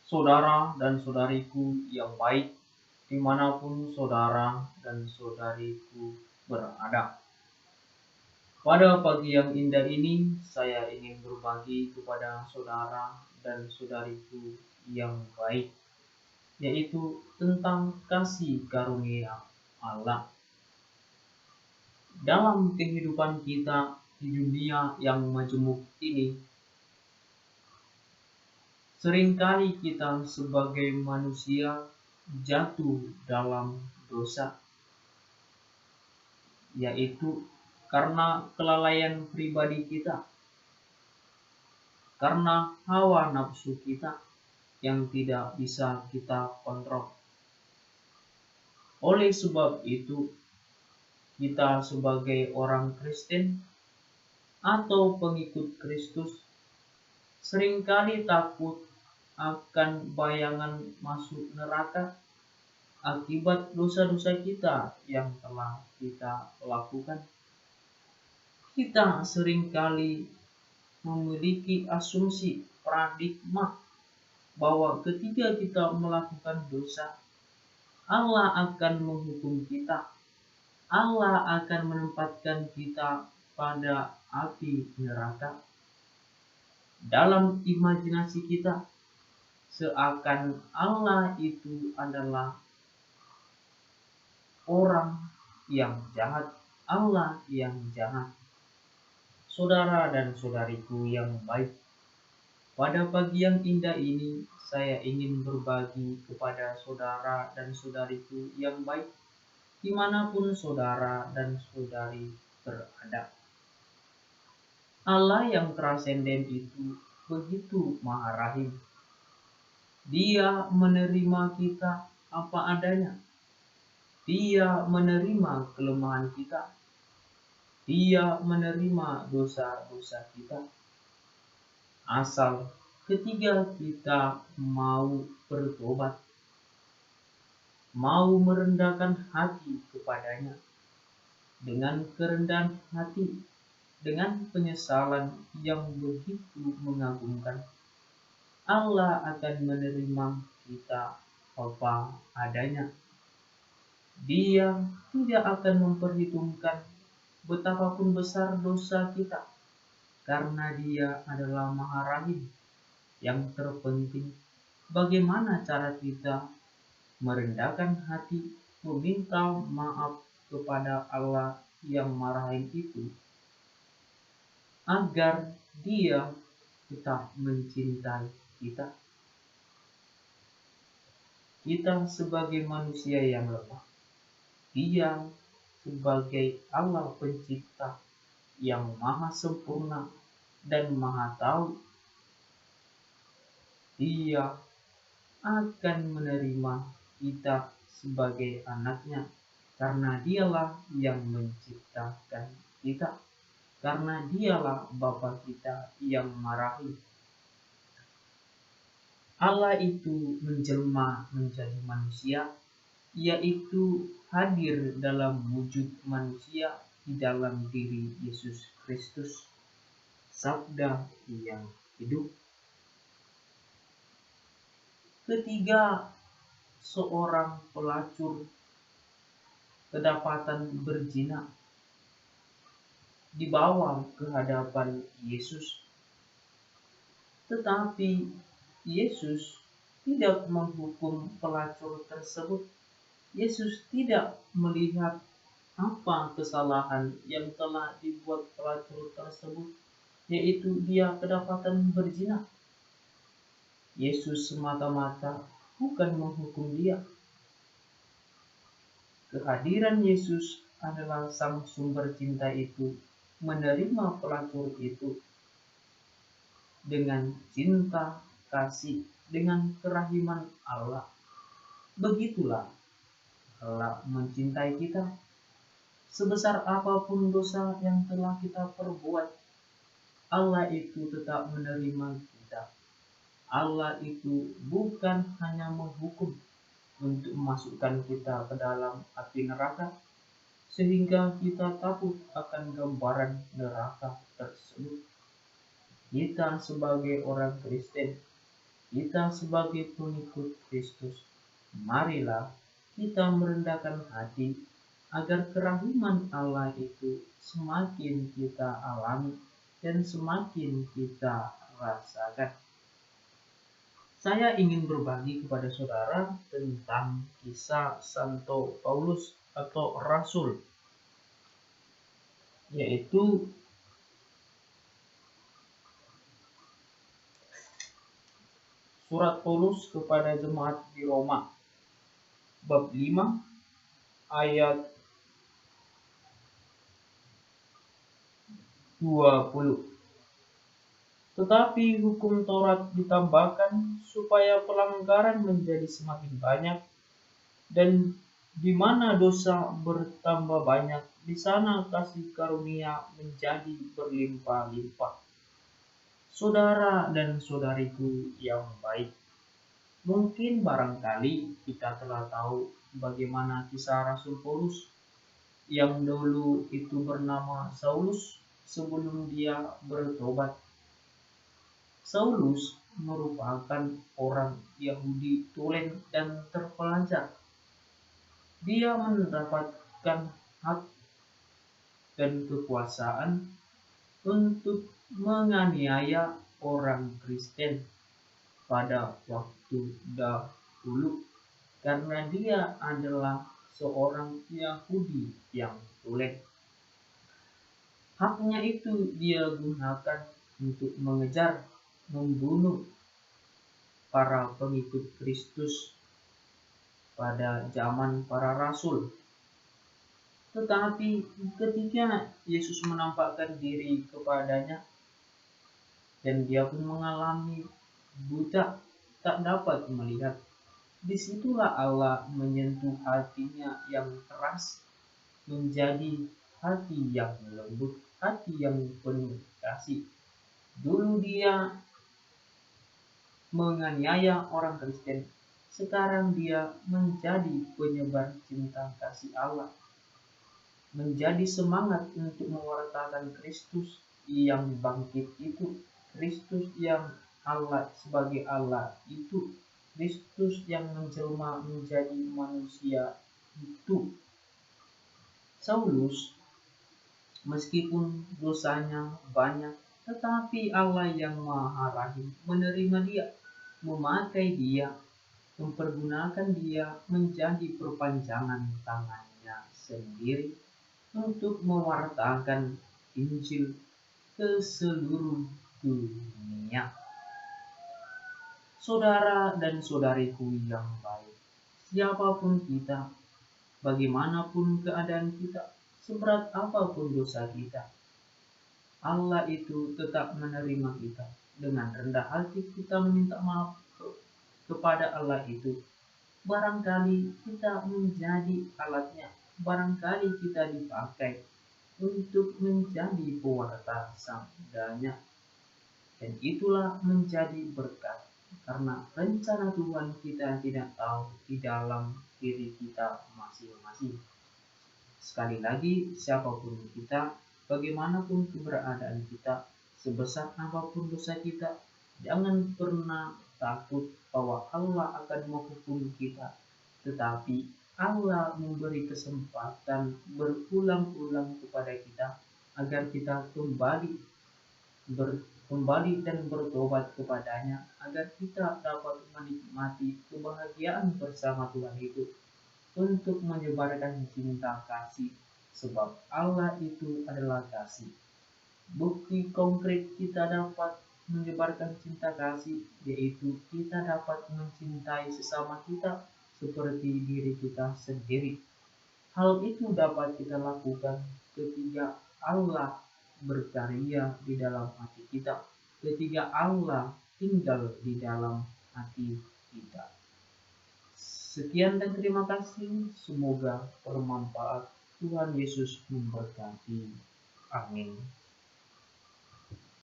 Saudara dan saudariku yang baik, dimanapun saudara dan saudariku berada. Pada pagi yang indah ini, saya ingin berbagi kepada saudara dan saudariku yang baik, yaitu tentang kasih karunia Allah. Dalam kehidupan kita di dunia yang majemuk ini, seringkali kita sebagai manusia jatuh dalam dosa, yaitu karena kelalaian pribadi kita, karena hawa nafsu kita yang tidak bisa kita kontrol. Oleh sebab itu, kita sebagai orang Kristen atau pengikut Kristus seringkali takut akan bayangan masuk neraka akibat dosa-dosa kita yang telah kita lakukan. Kita seringkali memiliki asumsi paradigma bahwa ketika kita melakukan dosa, Allah akan menghukum kita. Allah akan menempatkan kita pada api neraka. Dalam imajinasi kita, seakan Allah itu adalah orang yang jahat, Allah yang jahat. Saudara dan saudariku yang baik, pada pagi yang indah ini saya ingin berbagi kepada saudara dan saudariku yang baik, dimanapun saudara dan saudari berada. Allah yang transenden itu begitu maha rahim. Dia menerima kita apa adanya. Dia menerima kelemahan kita. Dia menerima dosa-dosa kita. Asal ketika kita mau bertobat, mau merendahkan hati kepadanya, dengan kerendahan hati, dengan penyesalan yang begitu mengagumkan, Allah akan menerima kita apa adanya. Dia tidak akan memperhitungkan betapapun besar dosa kita, karena Dia adalah Maha Rahim. Yang terpenting, bagaimana cara kita merendahkan hati, meminta maaf kepada Allah yang Maha Rahim itu, agar Dia tetap mencintai kita. Kita sebagai manusia yang lemah, Dia sebagai Allah pencipta yang maha sempurna dan maha tahu, Dia akan menerima kita sebagai anaknya, karena Dialah yang menciptakan kita, karena Dialah Bapa kita yang marahi. Allah itu menjelma menjadi manusia, yaitu hadir dalam wujud manusia di dalam diri Yesus Kristus, Sabda yang hidup. Ketika seorang pelacur kedapatan berzina dibawa ke hadapan Yesus, tetapi Yesus tidak menghukum pelacur tersebut. Yesus tidak melihat apa kesalahan yang telah dibuat pelacur tersebut, yaitu dia kedapatan berzina. Yesus semata-mata bukan menghukum dia. Kehadiran Yesus adalah sang sumber cinta itu, menerima pelacur itu dengan cinta, kasih, dengan kerahiman Allah. Begitulah Allah mencintai kita. Sebesar apapun dosa yang telah kita perbuat, Allah itu tetap menerima kita. Allah itu bukan hanya menghukum untuk memasukkan kita ke dalam api neraka, sehingga kita takut akan gambaran neraka tersebut. Kita sebagai orang Kristen Kita sebagai pengikut Kristus, marilah kita merendahkan hati agar kerahiman Allah itu semakin kita alami dan semakin kita rasakan. Saya ingin berbagi kepada saudara tentang kisah Santo Paulus atau Rasul, yaitu surat Paulus kepada jemaat di Roma, bab 5 ayat 20. Tetapi hukum Taurat ditambahkan supaya pelanggaran menjadi semakin banyak, dan di mana dosa bertambah banyak, di sana kasih karunia menjadi berlimpah-limpah. Saudara dan saudariku yang baik, mungkin barangkali kita telah tahu bagaimana kisah Rasul Paulus yang dulu itu bernama Saulus sebelum dia bertobat. Saulus merupakan orang Yahudi tulen dan terpelajar. Dia mendapatkan hak dan kekuasaan untuk menganiaya orang Kristen pada waktu dahulu karena dia adalah seorang Yahudi yang tulen. Haknya itu dia gunakan untuk mengejar, membunuh para pengikut Kristus pada zaman para rasul. Tetapi ketika Yesus menampakkan diri kepadanya dan dia pun mengalami buta, tak dapat melihat, disitulah Allah menyentuh hatinya yang keras menjadi hati yang lembut, hati yang penuh kasih. Dulu dia menganiaya orang Kristen, sekarang dia menjadi penyebar cinta kasih Allah, menjadi semangat untuk mewartakan Kristus yang bangkit itu, Kristus yang Allah sebagai Allah itu, Kristus yang menjelma menjadi manusia itu. Saulus meskipun dosanya banyak, tetapi Allah yang Maha Rahim menerima dia, memakai dia, mempergunakan dia menjadi perpanjangan tangannya sendiri untuk mewartakan Injil ke seluruh dunia. Saudara dan saudariku yang baik, siapapun kita, bagaimanapun keadaan kita, seberat apapun dosa kita, Allah itu tetap menerima kita. Dengan rendah hati kita meminta maaf kepada Allah itu. Barangkali kita menjadi alatnya, barangkali kita dipakai untuk menjadi pewarta sabdanya, dan itulah menjadi berkat, karena rencana Tuhan kita tidak tahu di dalam diri kita masing-masing. Sekali lagi, siapapun kita, bagaimanapun keberadaan kita, sebesar apapun dosa kita, jangan pernah takut bahwa Allah akan menghukum kita. Tetapi Allah memberi kesempatan berulang-ulang kepada kita agar kita kembali dan bertobat kepadanya, agar kita dapat menikmati kebahagiaan bersama Tuhan itu, untuk menyebarkan cinta kasih, sebab Allah itu adalah kasih. Bukti konkret kita dapat menyebarkan cinta kasih yaitu kita dapat mencintai sesama kita seperti diri kita sendiri. Hal itu dapat kita lakukan ketika Allah berkarya di dalam hati kita, ketika Allah tinggal di dalam hati kita. Sekian dan terima kasih. Semoga bermanfaat. Tuhan Yesus memberkati. Amin.